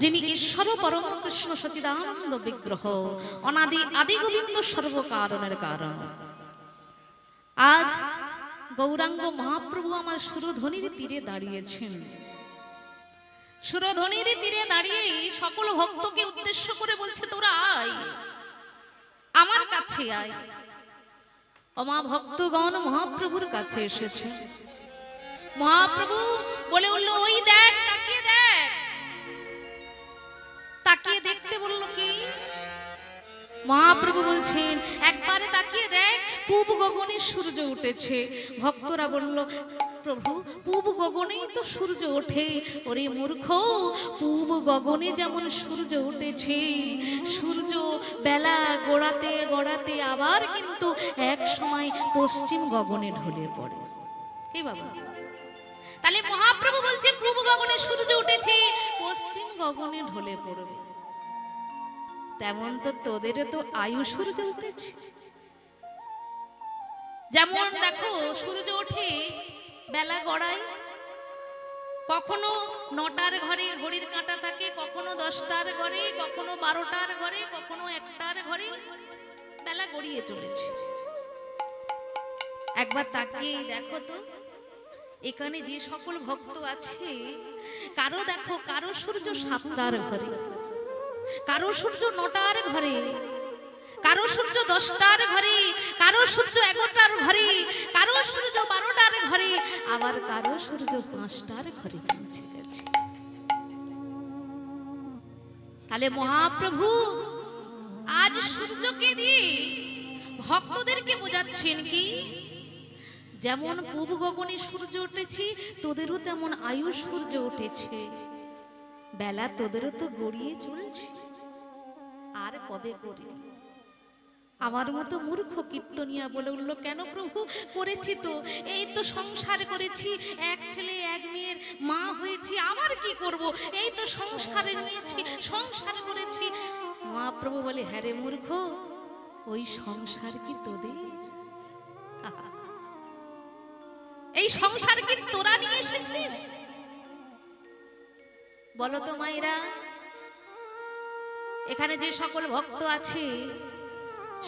যিনি ঈশ্বর পরম কৃষ্ণ সচিদানন্দ বিগ্রহ, অনাদি আদি গোবিন্দ সর্বকারণের কারণ। আজ গৌরাঙ্গ মহাপ্রভু আমার সুরধ্বনির তীরে দাঁড়িয়েছেন। সুরধ্বনির তীরে দাঁড়িয়ে সকল ভক্তকে উদ্দেশ্য করে বলছে, তোরা আয়, আমার কাছে আয়। অমা ভক্তগণ মহাপ্রভুর কাছে এসেছে। মহাপ্রভু বলে উঠল, ওই দেখ, তাকিয়ে দেখ। তাকিয়ে দেখতে বলল কি? মহাপ্রভু বলছেন, একবারে তাকিয়ে দেখ, পূব গগনে সূর্য উঠেছে। ভক্তরা বলল, প্রভু পূব গগনেই তো সূর্য ওঠে। ওরে মূর্খ, পূব গগনে যেমন সূর্য উঠেছে, সূর্য বেলা গড়াতে গড়াতে আবার কিন্তু এক সময় পশ্চিম গগনে ঢলে পড়ে। কে বাবা? তাহলে মহাপ্রভু বলছে পূব গগনে সূর্য উঠেছে, পশ্চিম গগনে ঢলে পড়বে। তেমন তো তোদের তো আয়ু সূর্য উঠেছে। যেমন দেখো সূর্য ওঠে বেলা গড়ায়, কখনো 9টার ঘরে ঘড়ির কাঁটা থাকে, কখনো 10টার ঘরে, কখনো 12টার ঘরে, কখনো 1টার ঘরে বেলা গড়িয়ে চলেছে। একবার তাকিয়ে দেখো তো, এখানে যে সকল ভক্ত আছে, কারো দেখো, কারো সূর্য 7টার ঘরে, কারো সূর্য 9টার ঘরে, কারো সূর্য 10টার ঘরে, কারো সূর্য 11টার ঘরে, কারো সূর্য 12টার ঘরে, আবার কারো সূর্য 5টার ঘরে পৌঁছে গেছে। তাহলে মহাপ্রভু আজ সূর্যকে দিয়ে ভক্তদেরকে বোঝাচ্ছেন কি, যেমন পূব গগনে সূর্য উঠেছে, তোদেরও তেমন আয়ু সূর্য উঠেছে। বেলা তোদেরও তো গড়িয়ে চলছে, আর কবে করে? আমার মতো মূর্খ কীর্তনিয়া বলে উঠল, কেন প্রভু? করেছি তো, এই তো সংসার করেছি, এক ছেলে এক মেয়ের মা হয়েছি, আবার কি করব? এই তো সংসারে নিয়েছি, সংসার করেছি। মহাপ্রভু বলে, হ্যাঁ রে মূর্খ, ওই সংসার কি তোদের? এই সংসার কি তোরা নিয়ে এসেছিস? বলো তো মায়েরা, এখানে যে সকল ভক্ত আছে,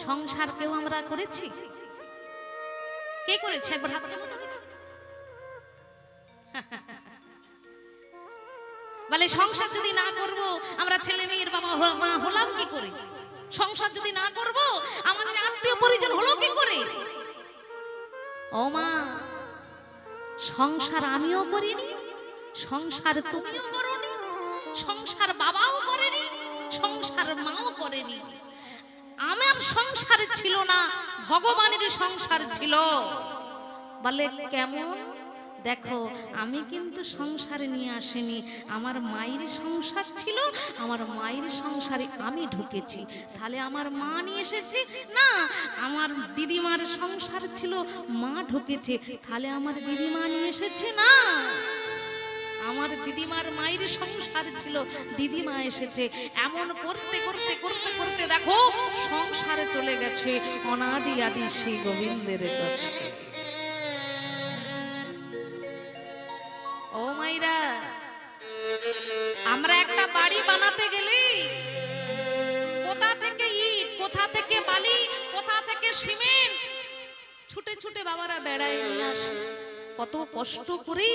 সংসার কেউ আমরা করেছি? কে করেছে? একবার হাত তোলো তো দেখি। বলে সংসার যদি না করব, আমরা ছেলে মেয়ের বাবা মা হলাম কি করে? সংসার যদি না করব, আমাদের আত্মীয় পরিজন হলো কি করে? ও মা, সংসার আমিও করিনি, সংসার তুমিও করনি, সংসার বাবাও করেনি, সংসার মাও করেনি। আমার সংসার ছিল না, ভগবানের সংসার ছিল। বলে কেমন? দেখো, আমি কিন্তু সংসারে নিয়ে আসিনি, আমার মায়ের সংসার ছিল, আমার মায়ের সংসারে আমি ঢুকেছি। তাহলে আমার মা নিয়ে এসেছে না, আমার দিদিমার সংসার ছিল, মা ঢুকেছে, তাহলে আমার দিদিমা নিয়ে এসেছে না, আমার দিদিমার মায়ের সংসার ছিল, দিদিমা এসেছে। এমন করতে করতে করতে করতে দেখো সংসারে চলে গেছে অনাদি আদি শ্রী গোবিন্দের কাছে। ও মাইরা, আমরা একটা বাড়ি বানাতে গেলে কোথা থেকে ইট, কোথা থেকে বালি, কোথা থেকে সিমেন্ট ছুটে ছুটে বাবারা বেড়ায় নিয়ে আসে, কত কষ্ট করে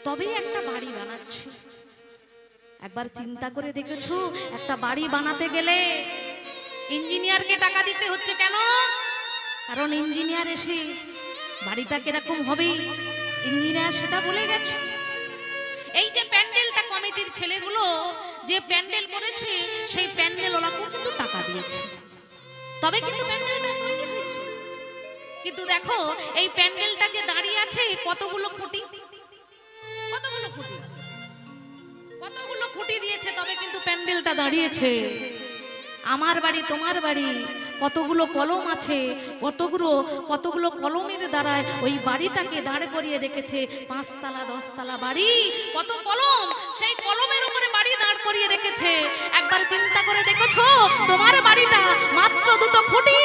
তবে একটা বাড়ি বানাচ্ছে। একবার চিন্তা করে দেখেছো, একটা বাড়ি বানাতে গেলে ইঞ্জিনিয়ারকে টাকা দিতে হচ্ছে কেন? কারণ ইঞ্জিনিয়ার এসে বাড়িটা কিরকম হবে ইঞ্জিনিয়ার সেটা বলে গেছে। এই যে প্যান্ডেলটা কমিটির ছেলেগুলো যে প্যান্ডেল করেছে, সেই প্যান্ডেল ওলাকেও কিন্তু টাকা দিয়েছে, তবে কিন্তু প্যান্ডেলটা তৈরি হয়েছে। কিন্তু দেখো এই প্যান্ডেলটা যে দাঁড়িয়ে আছে, কতগুলো খুঁটি, কতগুলো খুঁটি, কতগুলো খুঁটি দিয়েছে, তবে কিন্তু প্যান্ডেলটা দাঁড়িয়েছে। আমার বাড়ি, তোমার বাড়ি, কতগুলো কলম আছে, কতগুলো কলমের দ্বারায় ওই বাড়িটাকে দাঁড় করিয়ে রেখেছে। 5 তলা 10 তলা বাড়ি, কত কলম, সেই কলমের উপরে বাড়ি দাঁড় করিয়ে রেখেছে। একবার চিন্তা করে দেখেছো, তোমার বাড়িটা মাত্র 2টো খুঁটি,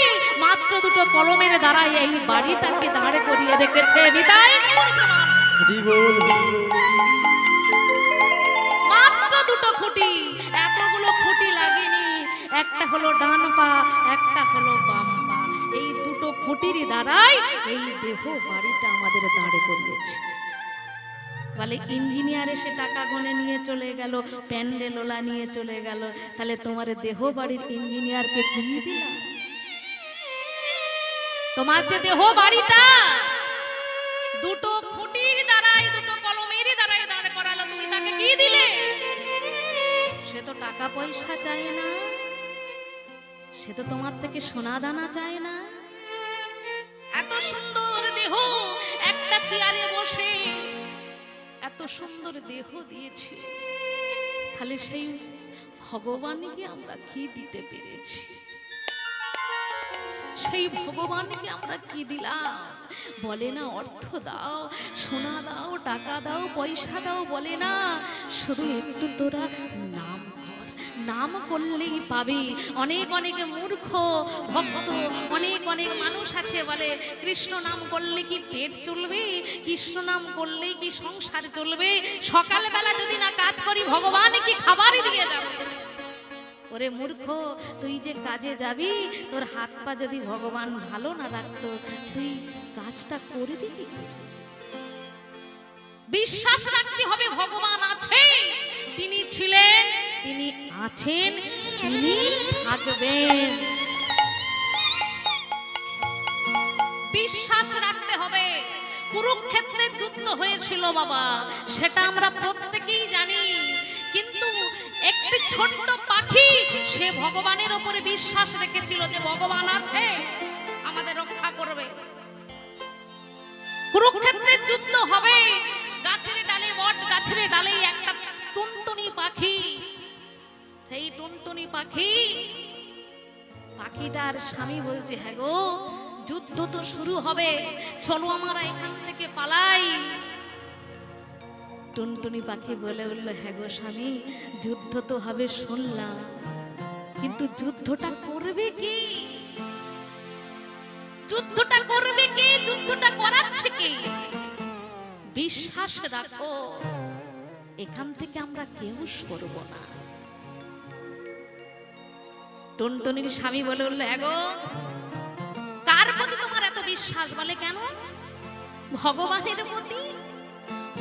মাত্র 2টো কলমের দ্বারায় এই বাড়িটাকে দাঁড় করিয়ে রেখেছে। নিতাই মাত্র 2টো খুঁটি, একটা হলো ডান পা, একটা হলো বাম পা। এই দুটো খুঁটির দ্বারাই এই দেহ বাড়িটা আমাদের দাঁড় করিয়েছে। বলে ইঞ্জিনিয়ার এসে টাকা গনে নিয়ে চলে গেল, প্যান্ডেলোলা নিয়ে চলে গেল, তাহলে তোমার দেহ বাড়ির ইঞ্জিনিয়ারকে দিয়ে দিলাম? তোমার যে দেহ বাড়িটা দুটো খুঁটির দ্বারাই, দুটো কলমের দ্বারাই দাঁড় করালো, তুমি তাকে কি দিলে? সে তো টাকা পয়সা চায় না, সে তো তোমার থেকে সোনা দানা চায় না। এত সুন্দর দেহ, একটা চেয়ারে বসে এত সুন্দর দেহ দিয়েছে, তাহলে সেই ভগবানকে আমরা কি দিতে পেরেছি? সেই ভগবানকে আমরা কি দিলাম? বলে না অর্থ দাও, সোনা দাও, টাকা দাও, পয়সা দাও, বলে না, শুধু একটু তোরা নাম কর, নাম করলেই পাবি। অনেক অনেক মূর্খ ভক্ত, অনেক অনেক মানুষ আছে বলে কৃষ্ণ নাম করলে কি পেট চলবে, কৃষ্ণ নাম করলেই কি সংসার চলবে, সকালবেলা যদি না কাজ করি ভগবান কি খাবারই দিয়ে যাবে? ওরে মূর্খ, তুই যে কাজে যাবি, তোর হাত পা যদি ভগবান ভালো না রাখতো, তুই কাজটা করবি কি? বিশ্বাস রাখতে হবে ভগবান আছে, তিনি ছিলেন, তিনি আছেন, তিনি থাকবেন। বিশ্বাস রাখতে হবে। কুরুক্ষেত্রের যুদ্ধ হয়েছিল বাবা, সেটা আমরা প্রত্যেকেই জানি, কিন্তু একটি ছোট্ট পাখি সে ভগবানের উপরে বিশ্বাস রেখেছিল যে ভগবান আছে, আমাদের রক্ষা করবে। কুরুক্ষেত্রের যুদ্ধ হবে, গাছের ডালে, বট গাছের ডালে একটা টুনটুনি পাখি, সেই টুনটুনি পাখি, পাখিটার স্বামী বলছে, হ্যাঁ গো যুদ্ধ তো শুরু হবে, চলো আমরা এখান থেকে পালাই। টুনটুনি পাখি বলে উঠল, হ্যাঁ গো স্বামী, যুদ্ধ তো হবে শুনলাম, কিন্তু যুদ্ধটা করবে কে? যুদ্ধটা করবে কে? যুদ্ধটা করাচ্ছে কে? বিশ্বাস রাখো, এখান থেকে আমরা কেউ সরব না। টুনটুনির স্বামী বলে উঠল, হ্যাঁ গো কার প্রতি তোমার এত বিশ্বাস? বলে কেন? ভগবানের প্রতি।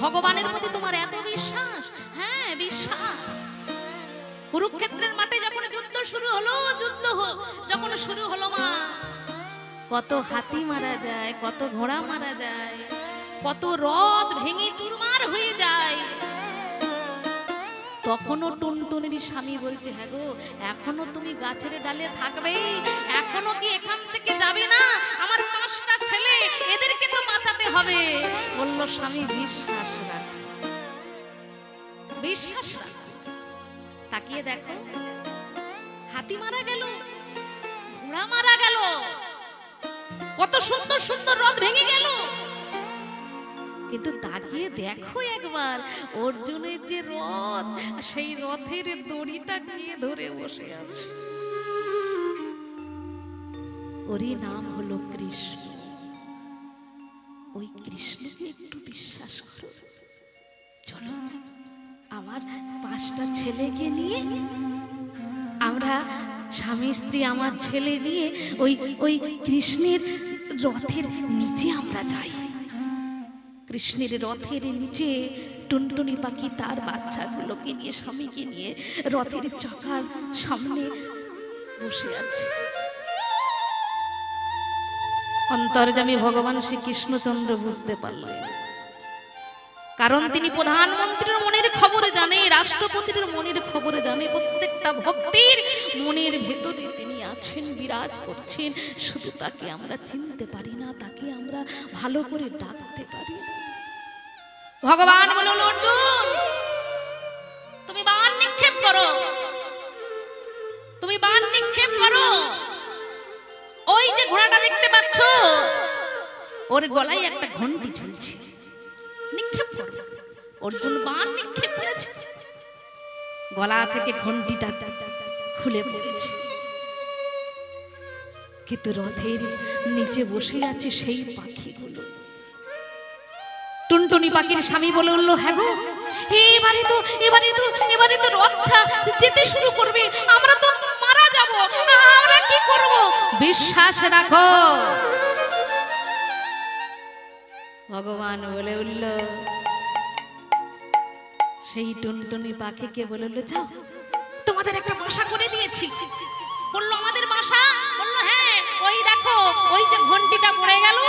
ভগবানের প্রতি তোমার এত বিশ্বাস? হ্যাঁ বিশ্বাস। কুরুক্ষেত্রের মাঠে যখন যুদ্ধ শুরু হলো, যুদ্ধ যখন শুরু হলো মা, কত হাতি মারা যায়, কত ঘোড়া মারা যায়, কত রথ ভেঙে চুরমার হয়ে যায়। তখনও টুনটুনির স্বামী বলছে, হ্যাঁ গো এখনো তুমি গাছের ডালে থাকবে, এখনো কি এখান থেকে যাবে না? আমার 5টা ছেলে, এদেরকে তো বাঁচাতে হবে। বলল, স্বামী বিশ্বাস রাখ, বিশ্বাস রাখ। তাকিয়ে দেখো, হাতি মারা গেল, ঘোড়া মারা গেল, কত সুন্দর সুন্দর রথ ভেঙে গেল, কিন্তু তাকিয়ে দেখো একবার অর্জুনের যে রথ, সেই রথের দড়িটা নিয়ে ধরে বসে আছে, ওরই নাম হলো কৃষ্ণ। ওই কৃষ্ণকে একটু বিশ্বাস করো। চলো আমার 5টা ছেলেকে নিয়ে আমরা স্বামী স্ত্রী, আমার ছেলে নিয়ে ওই ওই কৃষ্ণের রথের নিচে আমরা যাই। কৃষ্ণের রথের নিচে টুনটুনি পাখি তার বাচ্চাগুলোকে নিয়ে, স্বামীকে নিয়ে রথের চাকার সামনে বসে আছে। অন্তর্যামী ভগবান শ্রী কৃষ্ণচন্দ্র বুঝতে পারলেন, কারণ তিনি প্রধানমন্ত্রীর মনের খবরে জানে, রাষ্ট্রপতির মনের খবরে জানে, প্রত্যেকটা ভক্তির মনের ভেতরে তিনি আছেন, বিরাজ করছেন। শুধু তাকে আমরা চিনতে পারি না, তাকে আমরা ভালো করে ডাকতে পারি না। ভগবান বলল, অর্জুন তুমি বাণ নিক্ষেপ করো, তুমি বাণ নিক্ষেপ করো। ওই যে ঘোড়াটা দেখতে পাচ্ছ, ওর গলায় একটা ঘন্টি ঝুলছে, নিক্ষেপ করো। অর্জুন বাণ নিক্ষেপ করেছে, গলা থেকে ঘন্টিটা খুলে পড়েছে, কিন্তু রথের নিচে বসে আছে সেই পাখিগুলো। টুনটুনি পাখির স্বামী বলে উঠল, হ্যাঁ গো এবারে তো রথটা যেতে শুরু করবে, আমরা তো মারা যাব। বিশ্বাস রাখো। ভগবান বলে উঠল, সেই টুনটুনি পাখিকে বলে উঠল, যাও তোমাদের একটা বাসা করে দিয়েছি। বললো আমাদের বাসা? বললো হ্যাঁ, ওই দেখো ওই যে ঘন্টিটা পড়ে গেল,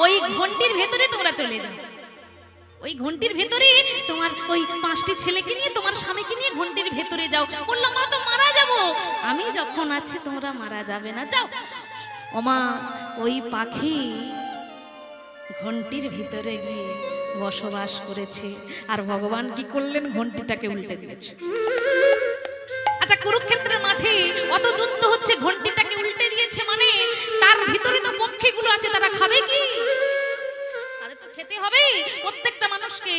ওই ঘন্টির ভেতরে তোমরা চলে যাও। ওই ঘন্টির ভেতরে তোমার ওই 5টি ছেলেকে নিয়ে, তোমার স্বামীকে নিয়ে ঘন্টির ভেতরে যাও। বললো আমরা তো মারা যাব। আমি যখন আছি তোমরা মারা যাবে না, যাও। ওমা, ওই পাখি ঘন্টির ভিতরে গিয়ে বসবাস করেছে। আর ভগবান কি করলেন? ঘন্টিটাকে উল্টে দিয়েছে। আচ্ছা, কুরুক্ষেত্রের মাঠে অত যুদ্ধ হচ্ছে, ঘন্টিটাকে উল্টে দিয়েছে মানে তার ভিতরে তো পক্ষীগুলো আছে, তারা খাবে কি? তাদের তো খেতে হবে। প্রত্যেকটা মানুষকে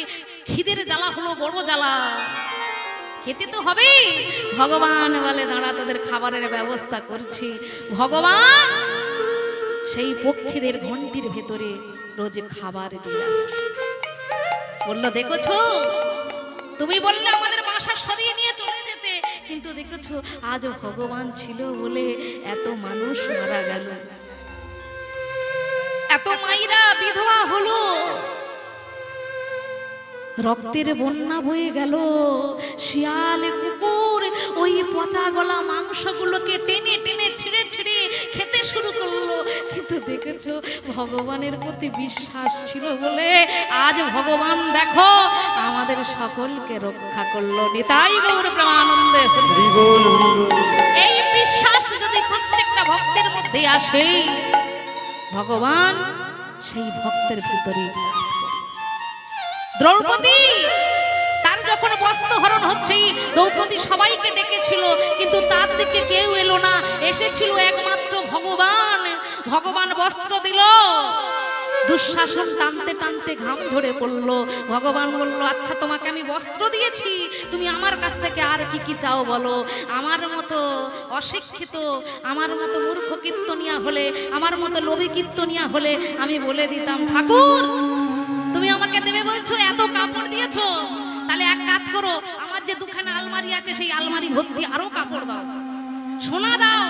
খিদের জ্বালা হলো বড় জ্বালা, খেতে তো হবে। ভগবান বলে দাঁড়া, তাদের খাবারের ব্যবস্থা করছি। ভগবান সেই পক্ষীদের ঘন্টির ভেতরে রোজ খাবার দিয়ে আসে। বললো দেখেছো, তুমি বললে আমাদের বাসা সরিয়ে নিয়ে চলে যেতে, কিন্তু দেখেছো আজ ভগবান ছিল বলে এত মানুষ মারা গেল, এত মায়েরা বিধবা হলো, রক্তের বন্যা বয়ে গেল। শিয়াল কুকুর ওই পচা গলা মাংসগুলোকে টেনে টেনে ছিঁড়ে ছিঁড়ে খেতে শুরু করলো। কিন্তু দেখেছো ভগবানের প্রতি বিশ্বাস ছিল বলে আজ ভগবান দেখো আমাদের সকলকে রক্ষা করলো। নিতাই গৌর প্রেমানন্দে। এই বিশ্বাস যদি প্রত্যেকটা ভক্তের মধ্যে আসে, ভগবান সেই ভক্তের ভিতরে কাজ করে। দ্রৌপদী তার যখন বস্ত্র হরণ হচ্ছে, দ্রৌপদী সবাইকে ডেকেছিল, কিন্তু তার দিকে কেউ এলো না, এসেছিল একমাত্র ভগবান। ভগবান বস্ত্র দিল, দুঃশাসন টানতে টানতে ঘাম ঝরে পড়ল। ভগবান বলল, আচ্ছা তোমাকে আমি বস্ত্র দিয়েছি, তুমি আমার কাছ থেকে আর কি কি চাও বলো। আমার মতো অশিক্ষিত, আমার মতো মূর্খ কীর্তনিয়া হলে, আমার মতো লোভী কীর্তনিয়া হলে আমি বলে দিতাম, ঠাকুর তুমি আমাকে দেবে বলছো, এত কাপড় দিয়েছো, তাহলে এক কাজ করো, আমার যে দুখানা আলমারি আছে সেই আলমারি ভর্তি আরো কাপড় দাও, সোনা দাও,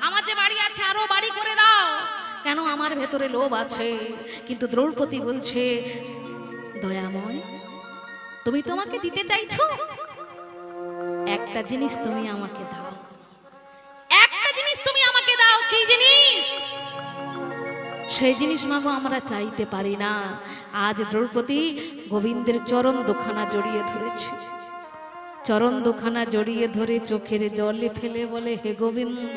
আমার যে বাড়ি আছে আরো বাড়ি করে দাও। কেন? আমার ভেতরে লোভ আছে। কিন্তু দ্রৌপদী বলছে, দয়াময় তুমি তো আমাকে দিতে চাইছো, একটা জিনিস তুমি আমাকে দাও, একটা জিনিস তুমি আমাকে দাও। কি জিনিস? সেই জিনিস মাগো আমরা চাইতে পারি না। আজ দ্রৌপদী গোবিন্দের চরণ দুখানা জড়িয়ে ধরেছে, চরণ দুখানা জড়িয়ে ধরে চোখের জলে ফেলে বলে, হে গোবিন্দ,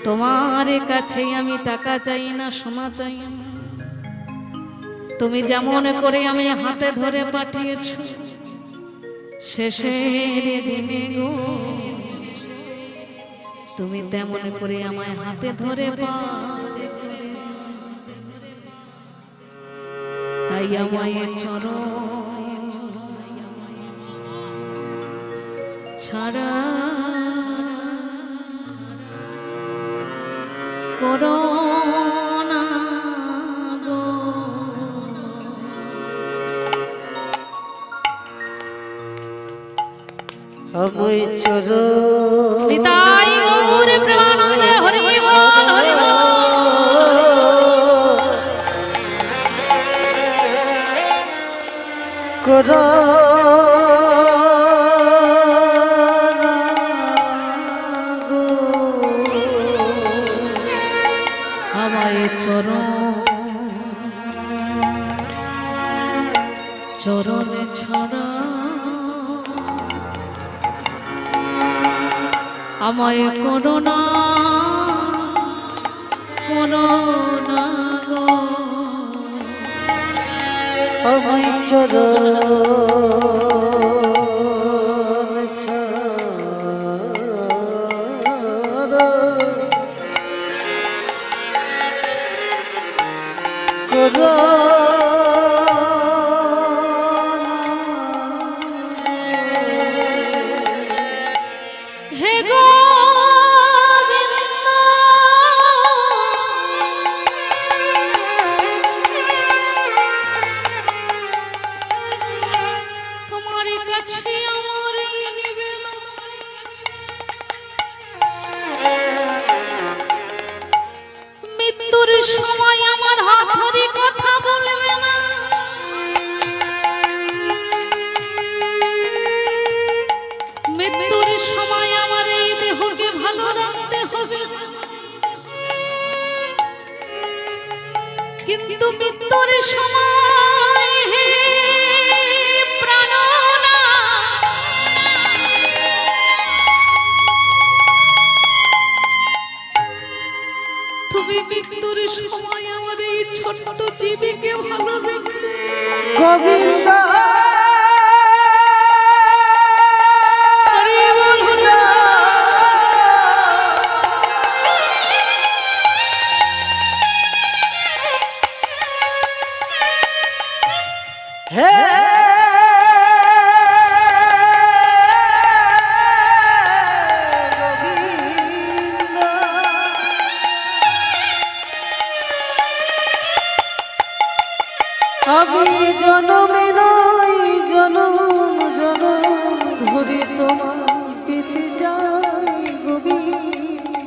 তোমার কাছে আমি টাকা চাই না, সোনা চাই না, তুমি যেমন করে আমি হাতে ধরে পাঠিয়েছ, শেষের দিনে গো তুমি তেমন করে আমায় হাতে ধরে তাই আমায় চরণ ছাড়া করো না গো। আমায় চরণ নিতাই গৌর প্রেমানন্দে। হরি বল, হরি বল। করো গো, আমায় চরণে ছড়া আমায় করোনা করোনা গো। আমায় চরণ ছাড়া করো হে গোবিন্দ, তোমার কাছে আমার এই নিবেদন, কিন্তু মৃত্যুর সময় হে প্রাণনা তুমি মৃত্যুর সময় আমার এই ছোট্ট জীবীকে ভালো রেখে গোবিন্দ হে আমি জনমে নই জনম জনম ধরে তোমার পেতে যাই গোবিন্দ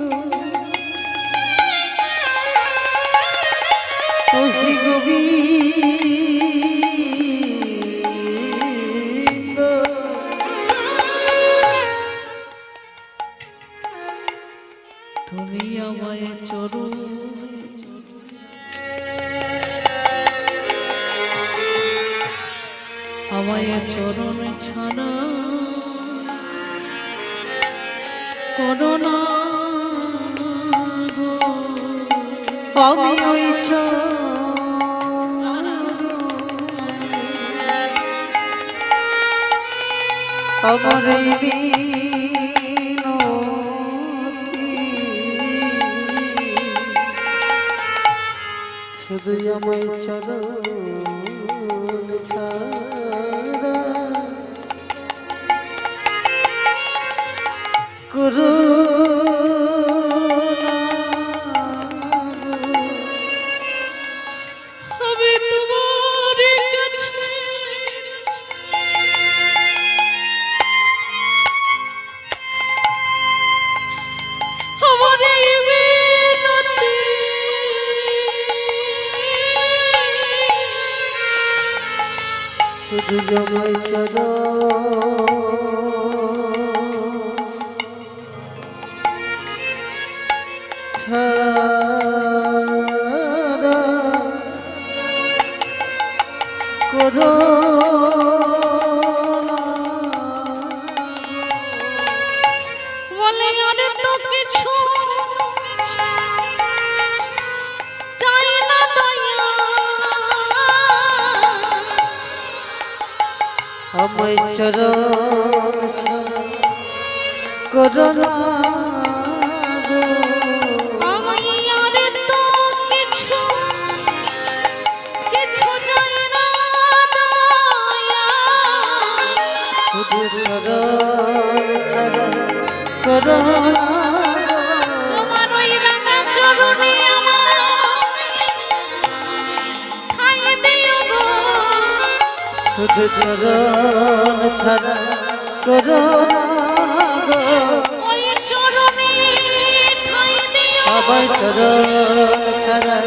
ওহি গোবিন্দ তুমি আমায় চরণ আমায় চরণ ছাড়া করোনা গো আমি ওই আমার এই বিনতি শুধু আমায় চরণ ছাড়া করুণা আমি তোমার কাছে আমার এই মিনতি শুধু আমায় চরণ ছাড়া করুণা বলে আর তো কিছু চাই না দয়া আমায় চরণ ছাড়া করুণা গো আমি আর তো কিছু কিছু চাই না দয়া শুধু চরণ ছাড়া করুণা তোমার ওই রাঙা চরণে আমার ঠাই দিও গো শুধু চরণ ছাড়া করুণা গো ওই চরণে ঠাই দিও সবাই চরণ ছাড়া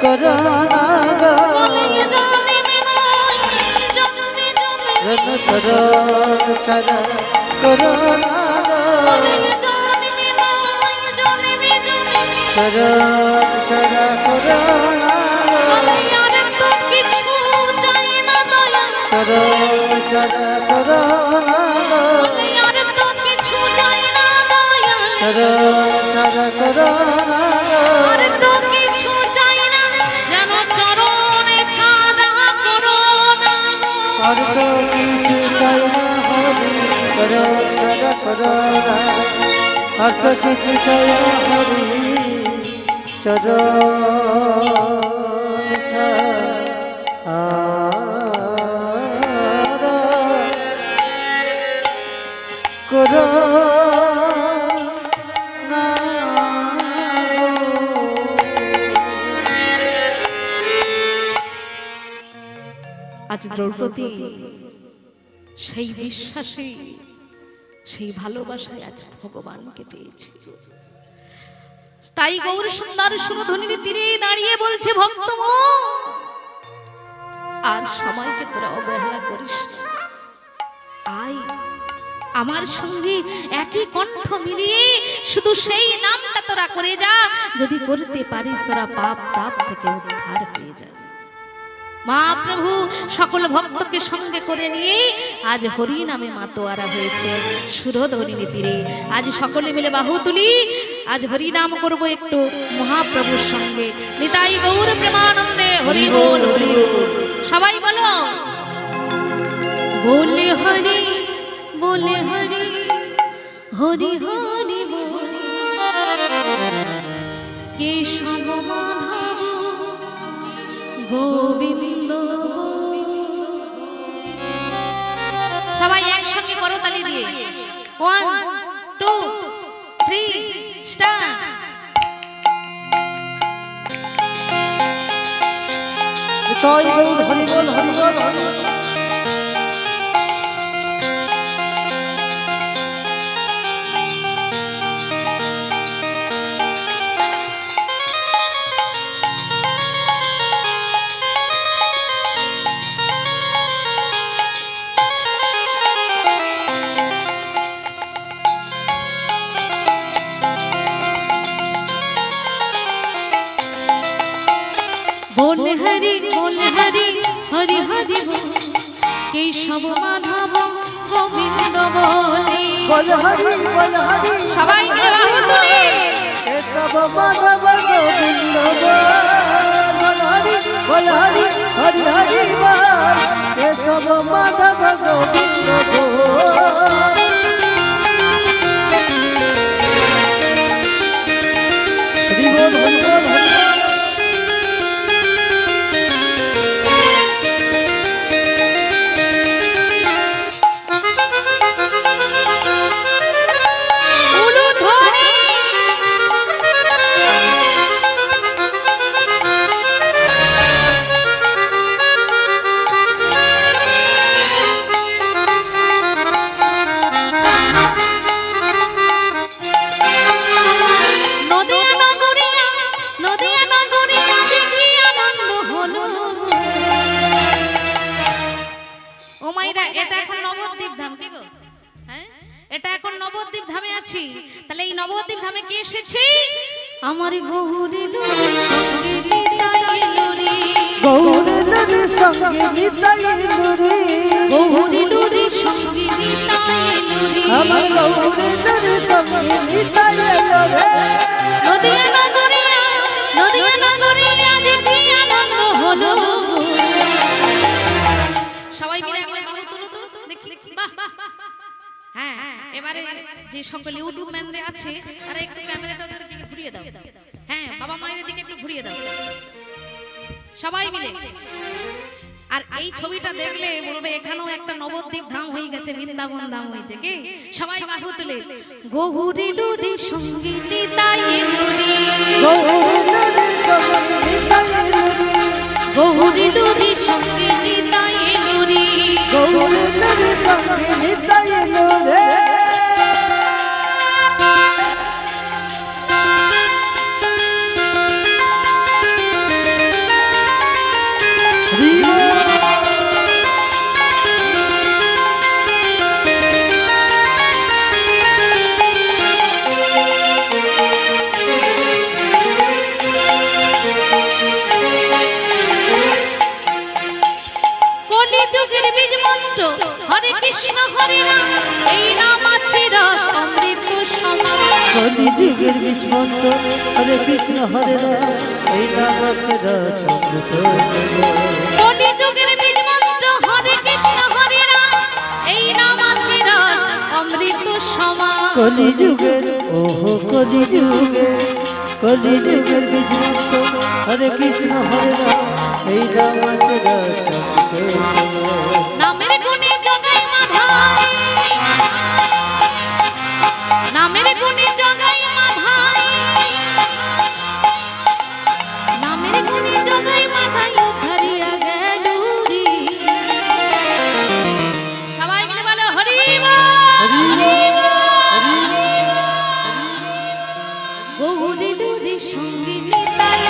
করুণা গো বলে জানিবে নয় জন্মে জন্মে জন চরণ ছাড়া করুণা গো বলে জানিবে নয় জন্মে জন্মে চরণ ছাড়া করুণা গো বলে আর তো কিছু চাই না দয়া চরণ ছাড়া করুণা গো বলে আর তো কিছু চাই না দয়া চরণ ছাড়া করুণা গো আর তো কিছু চাই না যেন চরণে ছাড়া করো না গো। আর তো কিছু চাই না হরি চরণ ছাড়া করুণা আর তো কিছু চাই না হরি চরণ ছাড়া করুণা আজ দ্রৌপদী সেই বিশ্বাসে সেই ভালোবাসায় আজ ভগবানকে পেয়েছে। তাই গৌর সুন্দর সুরধনির তীরে দাঁড়িয়ে বলছে ভক্ত আর সময়কে তোরা অবহেলা করিস না। আয় আমার সঙ্গে একই কণ্ঠ মিলিয়ে শুধু সেই নামটা তোরা করে যা, যদি করতে পারিস তোরা পাপ তাপ থেকে উদ্ধার হয়ে যাবে। মহাপ্রভু সকল ভক্তকে সঙ্গে করে নিয়ে আজ হরি নামে মাতোয়ারা হয়েছে সুরধরিণী তীরে। আজ সকলে মিলে বাহু তুলি, আজ হরি নাম করব একটু মহাপ্রভুর সঙ্গে। নিতাই গৌর প্রেমানন্দে হরি বল হরি বল। সবাই বলো বলে হরি বলে হরি হরি হরি বল কেশব মাধব গোবিন্দ। সবাই একসঙ্গে করতালি দিয়ে 1 2 3 স্টার্ট। জয় গৌর হরি বল হরি বল হরি বল। बोले हरि हरि हरि बोल केशव माधव गोविंद बोले বল হরি সবাই মিলে বাহু তুলি কেশব মাধব গোবিন্দ বল হরি বল হরি হরি হরি বল কেশব মাধব গোবিন্দ বল। হরি বল হরি বল হরি বল। উলু ধরে নদিয়া নগরিয়া দেখি আনন্দ হলো। ও মাইরা এটা এখন নবদ্বীপ ধাম কি গো? হ্যাঁ এটা এখন নবদ্বীপ ধামে আছি। তাহলে এই নবদ্বীপ ধামে কে এসেছে? আমার গৌরী লুরি সঙ্গে নিতাই লুরি গৌর নদী সঙ্গে নিতাই লুরি গৌরী লুরি সঙ্গে নিতাই লুরি আমার গৌর নদী সঙ্গে নিতাই লুরি। নদিয়া নগরিয়া দেখি আনন্দ হলো। সবাই মিলে একবার বাহু তুলো তো দেখি বাহ। হ্যাঁ এবারে যে সকল ইউটিউব ম্যানরা আছে আর একটু ক্যামেরাটা ওদের দিকে ঘুরিয়ে দাও। হ্যাঁ বাবা মায়েদের দিকে একটু ঘুরিয়ে দাও সবাই মিলে। আর এই ছবিটা দেখলে বলবে এখানেও একটা নবদ্বীপ ধাম হয়ে গেছে, বৃন্দাবন ধাম হয়েছে। কি সবাই বাহু তুলে গৌরী লুরি সঙ্গে নিতাই লুরি গৌরী লুরি সঙ্গে নিতাই লুরি কলিযুগের বীজ মন্ত্র হরে কৃষ্ণ হরে রাম এই নাম আছে রস অমৃত সমান। কলিযুগের বীজ মন্ত্র হরে কৃষ্ণ হরে রাম এই নাম আছে রস অমৃত সমান। কলিযুগের বীজ মন্ত্র হরে কৃষ্ণ হরে রাম এই নাম আছে রস অমৃত সমান। কলিযুগের ওহো কলিযুগের বীজ মন্ত্র হরে কৃষ্ণ হরে রাম এই নাম আছে রস অমৃত সমান। নামের গুণে জগাই মাধাই নামের গুণে জগাই মাধাই নামের গুণে জগাই মাধাই ধরিয়া গেলুরি। সবাই মিলে বলো হরি গৌরী লুরি সঙ্গে নিতাই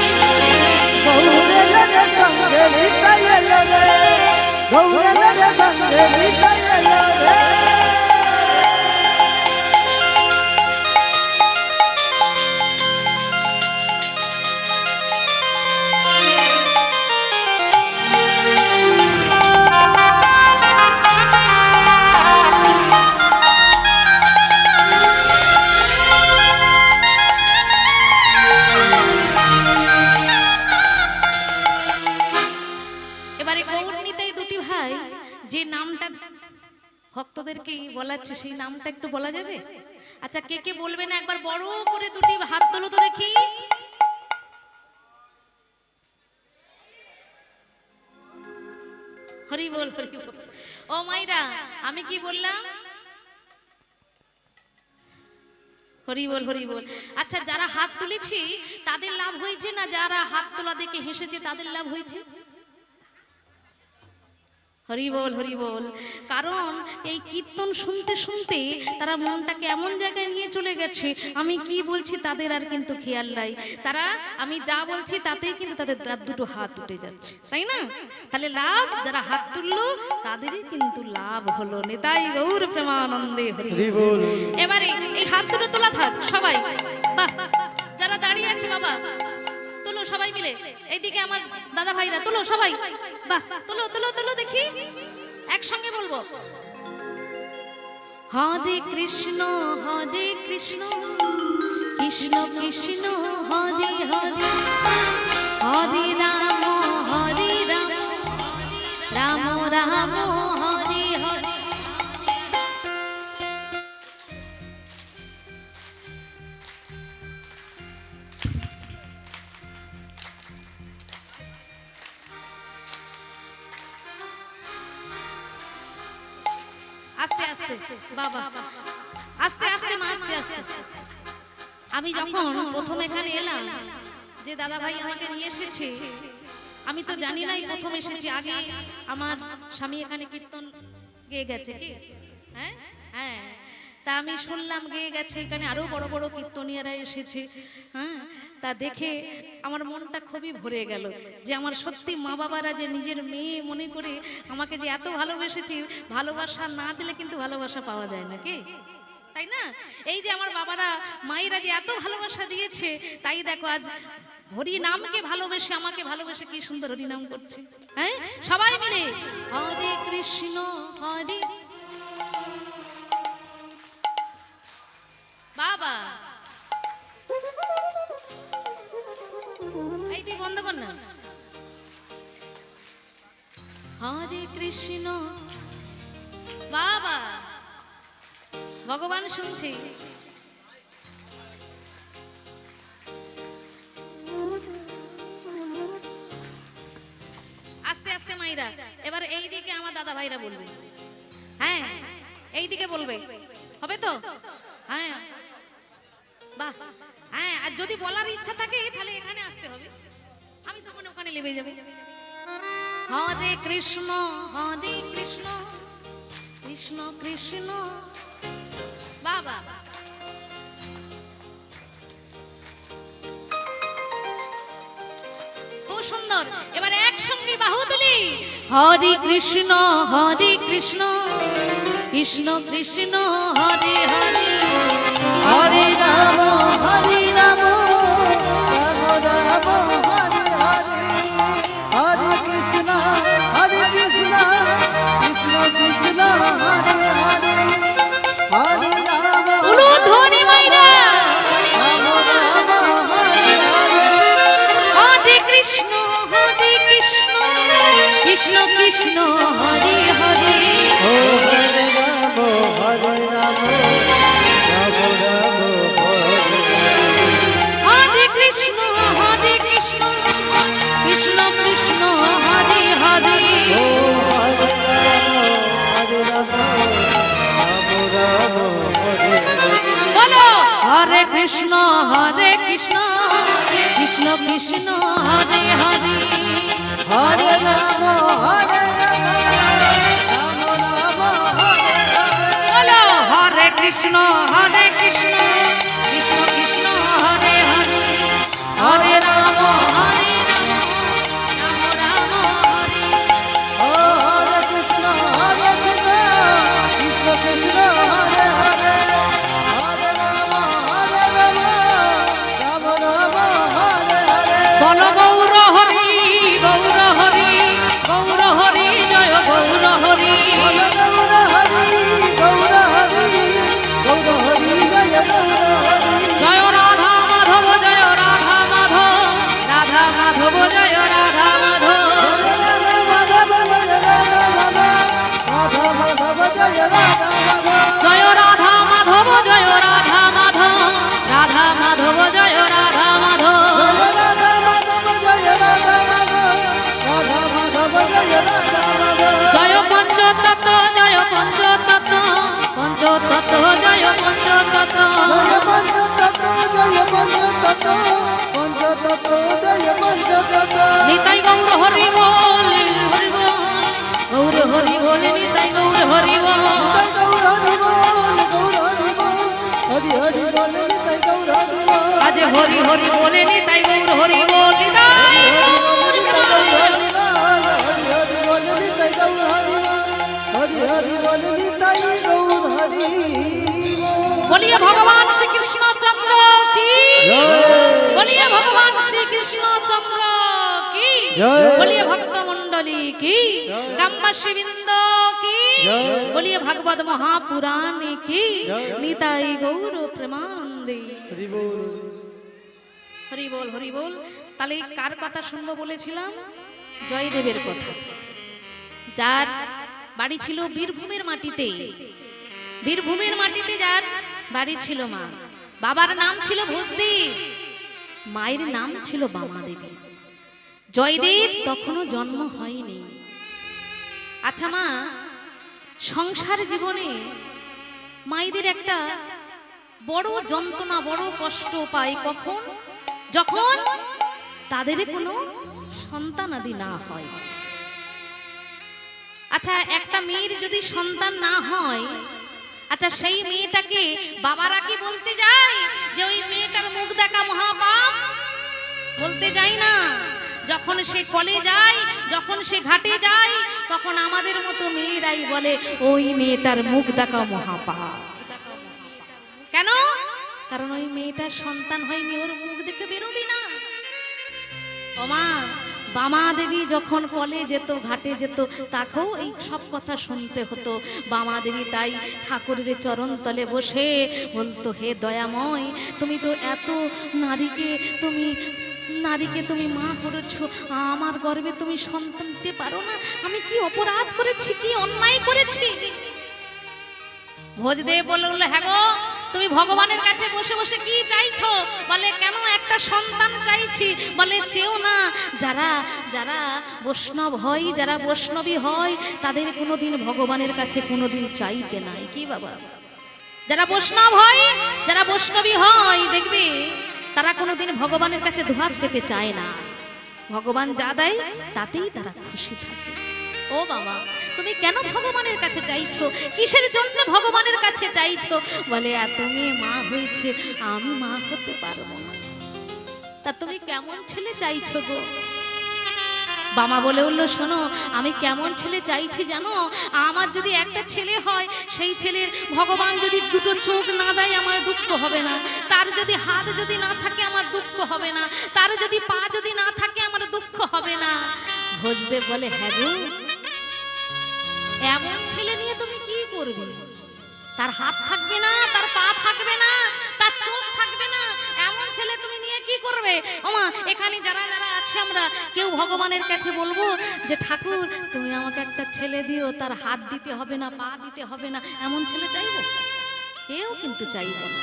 ভক্তদেরকে বলাচ্ছে সেই নামটা একটু বলা যাবে? আচ্ছা, কে কে বলবে না একবার বড় করে দুটি হাত তোলো তো দেখি। হরি বল, হরি বল। ও মাইরা, আমি কি বললাম? হরি বল, হরি বল। আচ্ছা, যারা হাত তুলেছি তাদের লাভ হয়েছে না যারা হাত তোলা দেখে হেসেছে তাদের লাভ হয়েছে? হরি বল, হরি বল। কারণ এই কীর্তন শুনতে শুনতে তারা মনটাকে এমন জায়গায় নিয়ে চলে গেছে, আমি কি বলছি তাদের আর কিন্তু খেয়াল নাই। তারা আমি যা বলছি তাতেই কিন্তু তাদের দুটো হাত উঠে যাচ্ছে, তাই না? তাহলে লাভ যারা হাত তুললো তাদেরই কিন্তু লাভ হলো। নেতাই গৌর প্রেমানন্দে হরি বল। এবারে এই হাত দুটো তোলা থাক সবাই। বাহ, যারা দাঁড়িয়ে আছে বাবা তোলো সবাই মিলে। এইদিকে আমার দাদা ভাইরা তোলো সবাই। বাহ, তোলো তোলো তোলো দেখি, একসঙ্গে বলবো হরে কৃষ্ণ কৃষ্ণ কৃষ্ণ হরে হরে, হরে রাম রাম রাম হরে হরে। আস্তে আস্তে বাবা, আস্তে আস্তে মা, আস্তে আস্তে। আমি যখন প্রথম এখানে এলাম, যে দাদা ভাই আমাকে নিয়ে এসেছে, আমি তো জানি নাই প্রথম এসেছি। আগে আমার স্বামী এখানে কীর্তন গেয়ে গেছে কি? হ্যাঁ হ্যাঁ, তা আমি শুনলাম গেয়ে গেছে, এখানে আরো বড় বড় কীর্তনিয়ারা এসেছে। হ্যাঁ, তা দেখে আমার মনটা খুবই ভরে গেল যে আমার সত্যি মা বাবারা যে নিজের মেয়ে মনে করে আমাকে যে এত ভালোবেসেছে, ভালোবাসা না দিলে কিন্তু ভালোবাসা পাওয়া যায় না, কি তাই না? এই যে আমার বাবারা মায়েরা যে এত ভালোবাসা দিয়েছে, তাই দেখো আজ হরি নামকে ভালোবেসে আমাকে ভালোবেসে কি সুন্দর হরি নাম করছে। হ্যাঁ, সবাই মিলে হরে কৃষ্ণ হরে। বাবা এই তুই বন্ধ কর না। হরে কৃষ্ণ। বাবা ভগবান শুনছি। আস্তে আস্তে মাইরা। এবার এই দিকে আমার দাদা ভাইরা বলবে। হ্যাঁ, এই দিকে বলবে, হবে তো? হ্যাঁ বাহ, হ্যাঁ। আর যদি বলার ইচ্ছা থাকে তাহলে এখানে আসতে হবে, আমি তখন ওখানে লেবে যাবে। হরে কৃষ্ণ কৃষ্ণ কৃষ্ণ। বাবা খুব সুন্দর। এবার একসঙ্গে বাহু তুলি। হরে কৃষ্ণ কৃষ্ণ কৃষ্ণ হরে হরে, হরে রাম রাম রাম হরে হরে, হরে কৃষ্ণ কৃষ্ণ কৃষ্ণ হরে হরে, হরে রাম উলুধ্বনি মাইরা। রাম রাম হরে হরে, হরে কৃষ্ণ কৃষ্ণ কৃষ্ণ হরে হরে, হরে রাম হরে রাম রাম রাম হরে হরে, হরে কৃষ্ণ কৃষ্ণ কৃষ্ণ হরে হরে, হরে রাম রাম রাম হরে হরে। বলো হরে কৃষ্ণ কৃষ্ণ কৃষ্ণ হরে হরে, হরে রাম রাম রাম হরে হরে, বলো হরে কৃষ্ণ কৃষ্ণ কৃষ্ণ হরে হরে, হরে রাম রাম হরে। ও হরে কৃষ্ণ কৃষ্ণ কৃষ্ণ হরে হরে, হরে রাম রাম রাম হরে হরে। বল গৌর হরি গৌর হরি গৌর হরি জয় গৌর হরি, গৌর হরি গৌর হরি গৌর হরি পঞ্চতত্ত্ব জয় পঞ্চতত্ত্ব জয় পঞ্চতত্ত্ব জয় পঞ্চতত্ত্ব পঞ্চতত্ত্ব জয় পঞ্চতত্ত্ব নিতাই গৌর হরি বল হরি বল গৌর হরি বল নিতাই গৌর হরি বল গৌর হরি বল গৌর হরি বল হরি হরি বল নিতাই গৌর হরি বল আজ হরি হরি বলে নিতাই গৌর হরি বল নিতাই গৌর হরি বল বলিয়ে ভগবান শ্রী কৃষ্ণচন্দ্র কি বলিয়ে ভগবান শ্রী কৃষ্ণচন্দ্র কি বলিয়ে ভক্ত মন্ডলী কি গ্রামবাসী বৃন্দ কি বলিয়ে ভাগবত মহাপুরাণ কি নিতাই গৌর প্রেমানন্দে হরি বল হরি বল। তাহলে কার কথা শুনবো বলেছিলাম? জয়দেবের কথা, যার বাড়ি ছিল বীরভূমের মাটিতে। বীরভূমের মাটিতে যার বাড়ি ছিল, মা বাবার নাম ছিল ভোজদেব, মায়ের নাম ছিল বামা দেবী। জয়দেব তখনও জন্ম হয়নি। আচ্ছা মা, সংসার জীবনে মায়েদের একটা বড় যন্ত্রণা, বড় কষ্ট পায় কখন? যখন তাদের কোনো সন্তানাদি না হয়। আচ্ছা, একটা মেয়ের যদি সন্তান না হয়, আচ্ছা সেই মেয়েটাকে বাবারা কি বলতে যায় যে ওই মেয়েটার মুখ দেখা মহাপাপ? বলতে যায় না। যখন সে কলে যায়, যখন সে ঘাটে যায়, তখন আমাদের মতো মেয়েরাই বলে ওই মেয়েটার মুখ দেখা মহাপাপ। কেন? কারণ ওই মেয়েটার সন্তান হয়নি, ওর মুখ দেখে বেরোবি না। ওমা, বামা দেবী যখন কলে যেত, ঘাটে যেত, তাকেও এই সব কথা শুনতে হতো। বামা দেবী তাই ঠাকুরের চরণ তলে বসে বলতো, হে দয়াময়, তুমি তো এত নারীকে তুমি মা করেছো, আমার গর্ভে তুমি সন্তান দিতে পারো না? আমি কি অপরাধ করেছি, কি অন্যায় করেছি? ভোজদেব বলল, হ্যাঁ গো, তুমি ভগবানের কাছে বসে বসে কি চাইছো? বলে, কেন একটা সন্তান চাইছি। বলে, চেও না। যারা যারা বৈষ্ণব হয়, যারা বৈষ্ণবী হয়, তাদের কোনোদিন ভগবানের কাছে কোনোদিন চাইতে নাই। কি বাবা? যারা বৈষ্ণব হয়, যারা বৈষ্ণবী হয়, দেখবে তারা কোনোদিন ভগবানের কাছে দুহাত পেতে চায় না। ভগবান যা দেয় তাতেই তারা খুশি থাকে। ও বাবা, তুমি কেন ভগবানের কাছে চাইছো? কিসের জন্য ভগবানের কাছে চাইছো? বলে, এত মেয়ে মা হয়েছে, আমি মা হতে পারবো না। তা তুমি কেমন ছেলে চাইছো গো? বামা বলে উঠল, শোনো, আমি কেমন ছেলে চাইছি জানো? আমার যদি একটা ছেলে হয়, সেই ছেলের ভগবান যদি দুটো চোখ না দেয়, আমার দুঃখ হবে না। তার যদি হাত যদি না থাকে, আমার দুঃখ হবে না। তার যদি পা যদি না থাকে, আমার দুঃখ হবে না। ভোজদেব বলে, হ্যাঁ গো, এমন ছেলে নিয়ে তুমি কি করবে? তার হাত থাকবে না, তার পা থাকবে না, তার চোখ থাকবে না, এমন ছেলে তুমি নিয়ে কি করবে? ওমা, এখানে যারা যারা আছে, আমরা কেউ ভগবানের কাছে বলবো যে ঠাকুর, তুমি আমাকে একটা ছেলে দিও, তার হাত দিতে হবে না, পা দিতে হবে না, এমন ছেলে চাইবো? কেউ কিন্তু চাইবো না।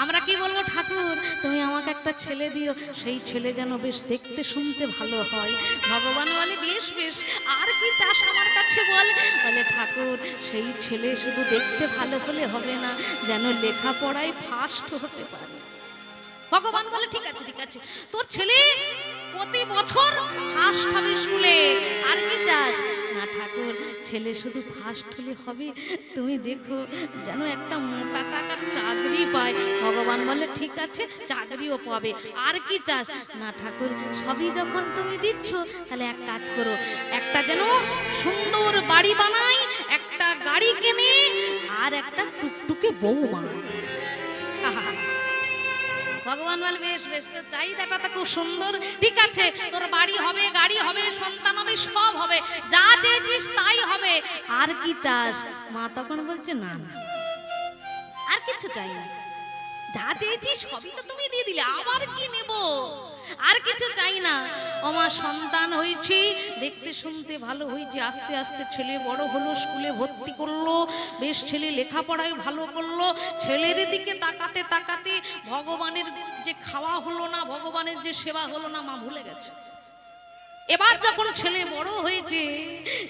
আমরা কি বলবো, ঠাকুর তুমি আমাকে একটা ছেলে দিও, সেই ছেলে যেন বেশ দেখতে শুনতে ভালো হয়। ভগবান বলে, বেশ বেশ, আর কি চাস আমার কাছে বল? বলে, ঠাকুর সেই ছেলে শুধু দেখতে ভালো হলে হবে না, যেন লেখাপড়ায় ফার্স্ট হতে পারে। ভগবান বলে, ঠিক আছে ঠিক আছে, তোর ছেলে প্রতি বছর ফার্স্ট হবে স্কুলে, আর কি চাস? না ঠাকুর, ছেলে শুধু ফার্স্ট হলে হবে, তুমি দেখো যেন একটা মোটা টাকার চাকরি পায়। ভগবান বলে, ঠিক আছে, চাকরিও পাবে, আর কি চাস? না ঠাকুর, সবই যখন তুমি দিচ্ছ, তাহলে এক কাজ করো, একটা যেন সুন্দর বাড়ি বানাই, একটা গাড়ি কেনে, আর একটা টুকটুকে বউ বানাই। ভগবান বলে, বেশ বেশ, তোর চাহিদাটা তো খুব সুন্দর, ঠিক আছে, তোর বাড়ি হবে, গাড়ি হবে, সন্তান হবে, সব হবে, যা চেয়েছিস তাই হবে, আর কি চাস? মা তখন বলছে, না না, আর কিছু চাই না, যা চেয়েছিস সবই তো তুমি দিয়ে দিলে, আবার কি নেব? আর কিছু চাই না। আমার সন্তান হয়েছি, দেখতে শুনতে ভালো হয়েছে, আস্তে আস্তে ছেলে বড় হলো, স্কুলে ভর্তি করলো, বেশ ছেলে লেখাপড়ায় ভালো করলো। ছেলের দিকে তাকাতে তাকাতে ভগবানের যে খাওয়া হলো না, ভগবানের যে সেবা হলো না, মা ভুলে গেছে। এবার যখন ছেলে বড় হয়েছে,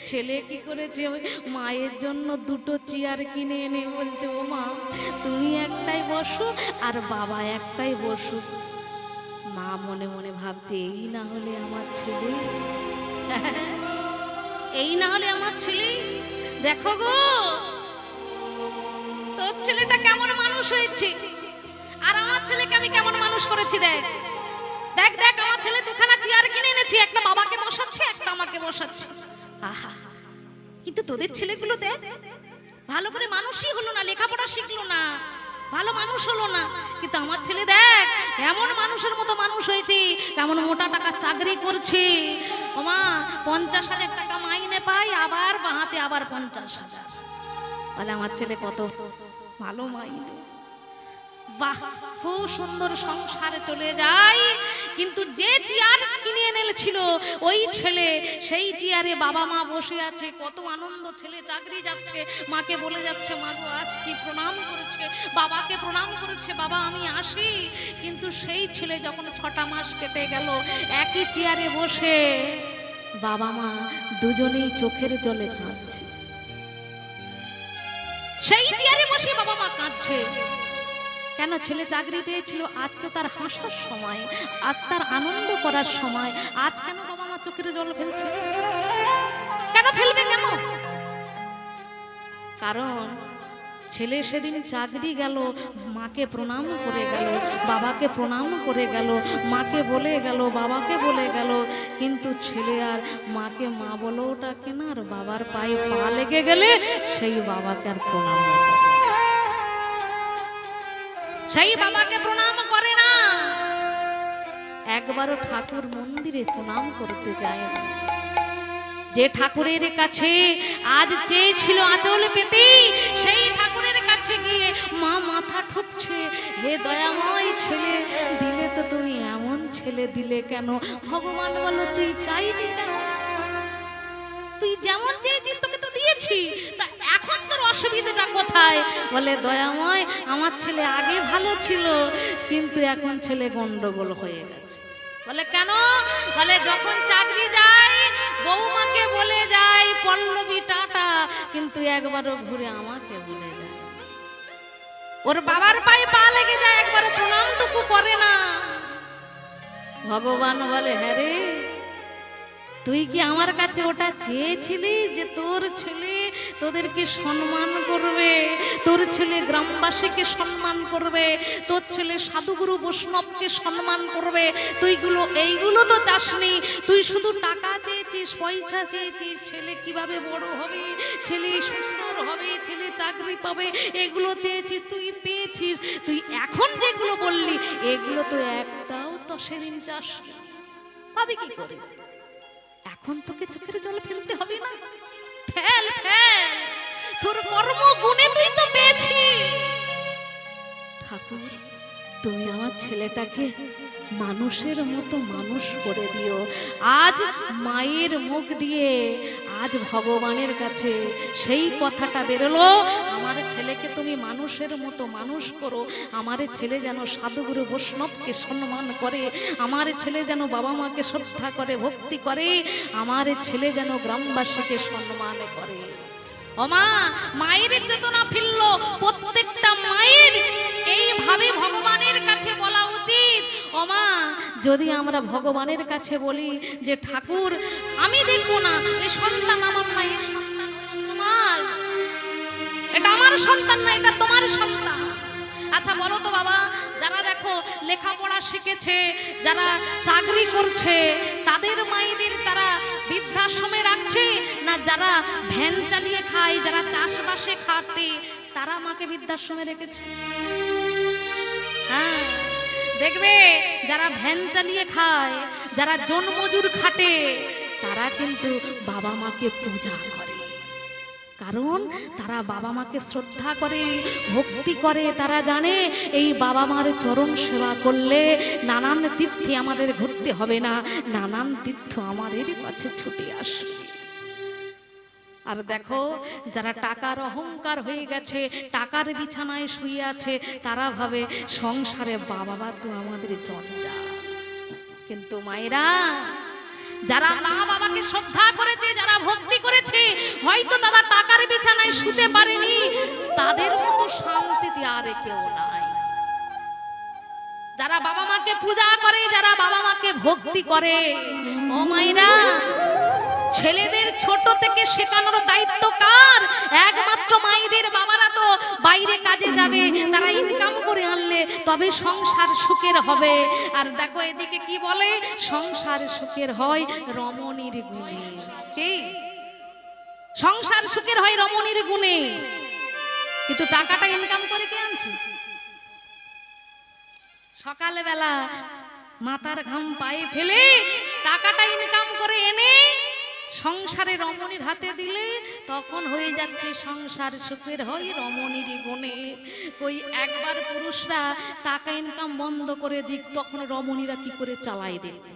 ছেলে কি করেছে, ওই মায়ের জন্য দুটো চেয়ার কিনে এনে বলছে, ও মা তুমি একটাই বসো আর বাবা একটাই বসো। মা মনে মনে ভাবছে, এই না হলে আমার ছেলে, এই না হলে আমার ছেলে। দেখো গো তোর ছেলেটা কেমন মানুষ হয়েছে, আর আমার ছেলেকে আমি কেমন মানুষ করেছি। দেখ দেখ দেখ, আমার ছেলে দুখানা চেয়ার কিনে এনেছি, একটা বাবাকে বসাচ্ছে একটা আমাকে বসাচ্ছে। আহা, কিন্তু তোদের ছেলেগুলো দেখ ভালো করে মানুষই হলো না, লেখাপড়া শিখলো না, ভালো মানুষ হলো না। কিন্তু আমার ছেলে দেখ এমন মানুষের মতো মানুষ হয়েছে, কেমন মোটা টাকা চাকরি করছে। ওমা 50,000 টাকা মাইনে পাই, আবার বাহাতে আবার 50,000। তাহলে আমার ছেলে কত ভালো মাইনে। বাহ, খুব সুন্দর সংসারে চলে যায়। কিন্তু যে চেয়ার কিনে এনেছিল ওই ছেলে, সেই চেয়ারে বাবা মা বসে আছে, কত আনন্দ। ছেলে চাকরি যাচ্ছে, মাকে বলে যাচ্ছে, মা গো আসছি, প্রণাম করেছে, বাবাকে প্রণাম করেছে, বাবা আমি আসি। কিন্তু সেই ছেলে যখন 6টা মাস কেটে গেল, একই চেয়ারে বসে বাবা মা দুজনেই চোখের জলে কাঁদছে। সেই চেয়ারে বসে বাবা মা কাঁদছে। কেন? ছেলে চাকরি পেয়েছিল, আজ তো তার হাসার সময়, আজ তার আনন্দ করার সময়। আজ কেন বাবা মা চোখের জল ফেলছে? কেন ফেলবে? কেন? কারণ ছেলে সেদিন চাকরি গেল, মাকে প্রণাম করে গেল, বাবাকে প্রণাম করে গেল, মাকে বলে গেল, বাবাকে বলে গেল। কিন্তু ছেলে আর মাকে মা বলেও ডাকে না, আর বাবার পায়ে পা লেগে গেলে সেই বাবাকে আর প্রণাম করে, সেই বাবাকে প্রণাম করে না। একবারও ঠাকুর মন্দিরে প্রণাম করতে যায় না। যে ঠাকুরের কাছে আজ চেয়েছিল আঁচল পেতে, সেই ঠাকুরের কাছে গিয়ে মা মাথা ঠুকছে, হে দয়াময় ছেলে দিলে তো তুমি, এমন ছেলে দিলে কেন? ভগবান বলো তুই চাইনি কেন? তুই যেমন চেয়েছিস তোকে তো দিয়েছি, তা এখন তোর অসুবিধাটা কোথায়? বলে দয়াময় আমার ছেলে আগে ভালো ছিল, কিন্তু এখন ছেলে গন্ডগোল হয়ে গেছে। বলে কেন? বলে যখন চাকরি যায় বৌমাকে বলে যায় পল্লবী টাটা, কিন্তু একবারও ঘুরে আমাকে বলে যায়। ওর বাবার পায়ে পা লেগে যায়, একবারও প্রণামটুকু করে না। ভগবান বলে, হ্যাঁ রে, তুই কি আমার কাছে ওটা চেয়েছিলিস যে তোর ছেলে তোদেরকে সম্মান করবে, তোর ছেলে গ্রামবাসীকে সম্মান করবে, তোর ছেলে সাধুগুরু বৈষ্ণবকে সম্মান করবে? তুইগুলো এইগুলো তো চাসনি, তুই শুধু টাকা চেয়েছিস, পয়সা চেয়েছিস, ছেলে কিভাবে বড় হবে, ছেলে সুন্দর হবে, ছেলে চাকরি পাবে, এগুলো চেয়েছিস, তুই পেয়েছিস। তুই এখন যেগুলো বললি এগুলো তো একটাও তো সেদিন চাসনি, পাবি কি করে? এখন তোকে চোখের জল ফেলতে হবে না, ফেল ফেল, তোর কর্ম গুণে তুই তো পেয়েছিস। ঠাকুর তুমি আমার ছেলেটাকে মানুষের মতো মানুষ করে দিও। আজ মায়ের মুখ দিয়ে আজ ভগবানের কাছে সেই কথাটা বেরোলো, আমার ছেলেকে তুমি মানুষের মতো মানুষ করো, আমার ছেলে যেন সাধুগুরু বৈষ্ণবকে সম্মান করে, আমার ছেলে যেন বাবা মাকে শ্রদ্ধা করে, ভক্তি করে, আমার ছেলে যেন গ্রামবাসীকে সম্মান করে। ওমা মায়ের চেতনা ফিরল। প্রত্যেকটা মায়ের এইভাবে ভগবানের কাছে বলা উচিত। ওমা যদি আমরা ভগবানের কাছে বলি যে ঠাকুর আমি দেখবো না, এই সন্তান আমার না, এই সন্তান তোমার, এটা আমার সন্তান না, এটা তোমার সন্তান। আচ্ছা বলো তো বাবা, যারা দেখো লেখাপড়া শিখেছে, যারা চাকরি করছে, তাদের মায়েদের তারা বৃদ্ধাশ্রমে রাখছে না যারা ভ্যান চালিয়ে খায়, যারা চাষবাসে খাটে, তারা মাকে বৃদ্ধাশ্রমে রেখেছে? হ্যাঁ দেখবে যারা ভ্যান চালিয়ে খায়, যারা জনমজুর খাটে, তারা কিন্তু বাবা মাকে পূজা করে, কারণ তারা বাবা মাকে শ্রদ্ধা করে, ভক্তি করে। তারা জানে এই বাবা মার চরণ সেবা করলে নানান তীর্থে আমাদের ঘুরতে হবে না, নানান তীর্থ আমাদের কাছে ছুটে আসবে। আর দেখো যারা টাকার অহংকার হয়ে গেছে, টাকার বিছানায় শুয়ে আছে, তারা ভাবে সংসারে বাবা তো আমাদের জঞ্জাল। কিন্তু মায়েরা যারা মা বাবাকে শ্রদ্ধা করেছে, যারা ভক্তি করেছে, হয়তো তারা টাকার বিছানায় শুতে পারেনি, তাদের মতো শান্তিতে আর কেউ নাই। যারা বাবা মাকে পূজা করে, যারা বাবা মাকে ভক্তি করে, ও মায়েরা, ছেলেদের ছোট থেকে শেখানোর দায়িত্ব কার? একমাত্র মায়েদের। বাবারা তো বাইরে কাজে যাবে, তারা ইনকাম করে আনলে তবে সংসার সুখের হবে। আর দেখো এদিকে কি বলে, সংসার সুখের হয় রমণীর গুণে। কি সংসার সুখের হয় রমণীর গুণে? কিন্তু টাকাটা ইনকাম করে কে আনছে? সকালবেলা মাথার ঘাম পায়ে ফেলে টাকাটা ইনকাম করে এনে সংসারে রমণীর হাতে দিলে তখন হয়ে যাচ্ছে সংসার সুখের হয় রমণীর গুণে। ওই একবার পুরুষরা টাকা ইনকাম বন্ধ করে দিক, তখন রমণীরা কি করে চালাই দেবে?